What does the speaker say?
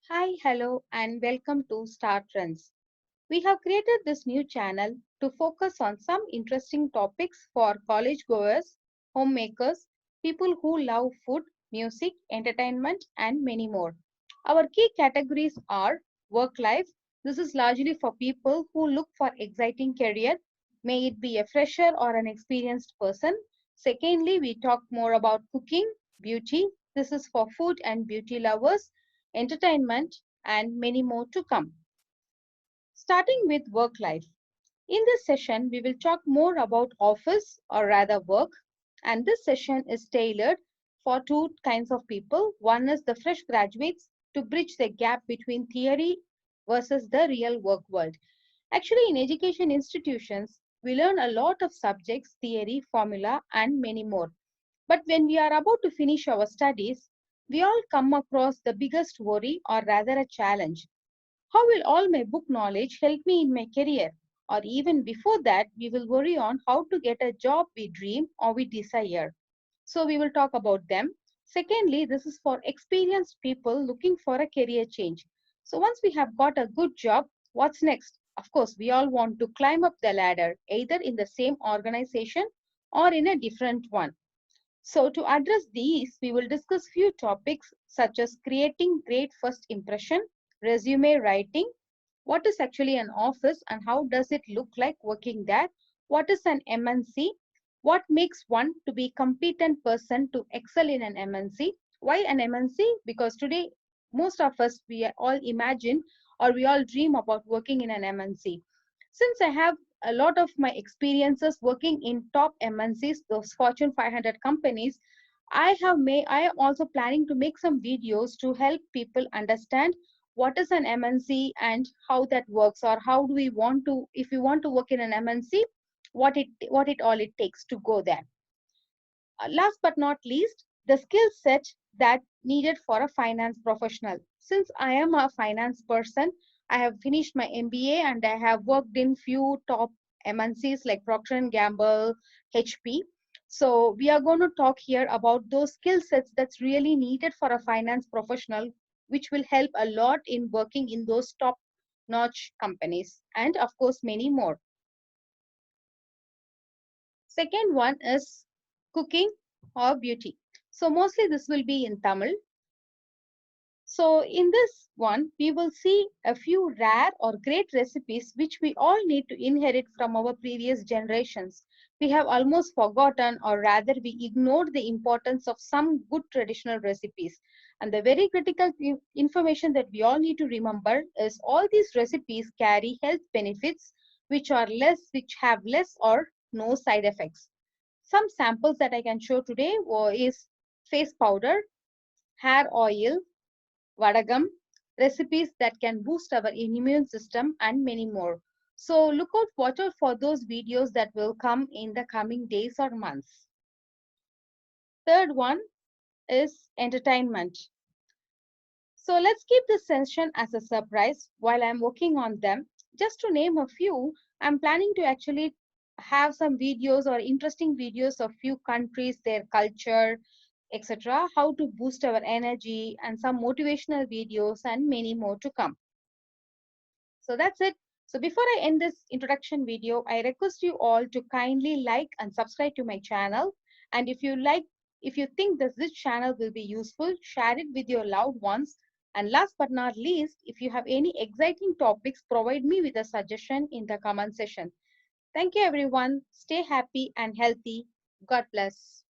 Hi, hello, and welcome to Star Trends. We have created this new channel to focus on some interesting topics for college goers, homemakers, people who love food, music, entertainment, and many more. Our key categories are work life. This is largely for people who look for exciting career, may it be a fresher or an experienced person. Secondly, we talk more about cooking, beauty. This is for food and beauty lovers, entertainment, and many more to come. Starting with work life. In this session, we will talk more about office or rather work. And this session is tailored for two kinds of people. One is the fresh graduates to bridge the gap between theory versus the real work world. Actually, in education institutions, we learn a lot of subjects, theory, formula, and many more. But when we are about to finish our studies, we all come across the biggest worry or rather a challenge. How will all my book knowledge help me in my career? Or even before that, we will worry on how to get a job we dream or we desire. So we will talk about them. Secondly, this is for experienced people looking for a career change. So once we have got a good job, what's next? Of course, we all want to climb up the ladder, either in the same organization or in a different one. So to address these, we will discuss few topics such as creating great first impression, resume writing, what is actually an office and how does it look like working there, what is an MNC, what makes one to be competent person to excel in an MNC, why an MNC? Because today most of us we all imagine or we all dream about working in an MNC. Since I have a lot of my experiences working in top MNCs, those Fortune 500 companies, I am also planning to make some videos to help people understand what is an MNC and how that works, or how do we want to, if we want to work in an MNC, what it all it takes to go there. Last but not least, the skill set that needed for a finance professional. Since I am a finance person, I have finished my MBA and I have worked in few top MNCs like Procter and Gamble, HP. So we are going to talk here about those skill sets that's really needed for a finance professional, which will help a lot in working in those top notch companies, and of course many more. Second one is cooking or beauty. So mostly this will be in Tamil. So in this one, we will see a few rare or great recipes which we all need to inherit from our previous generations. We have almost forgotten, or rather we ignored the importance of some good traditional recipes. And the very critical information that we all need to remember is all these recipes carry health benefits which have less or no side effects. Some samples that I can show today is face powder, hair oil, vadagam, recipes that can boost our immune system, and many more. So look out for those videos that will come in the coming days or months. Third one is entertainment. So let's keep this session as a surprise while I'm working on them. Just to name a few, I'm planning to actually have some videos or interesting videos of few countries, their culture, etc., how to boost our energy, and some motivational videos, and many more to come. So that's it. So before I end this introduction video, I request you all to kindly like and subscribe to my channel. And if you think that this channel will be useful, share it with your loved ones. And last but not least, if you have any exciting topics, provide me with a suggestion in the comment section. Thank you everyone. Stay happy and healthy. God bless.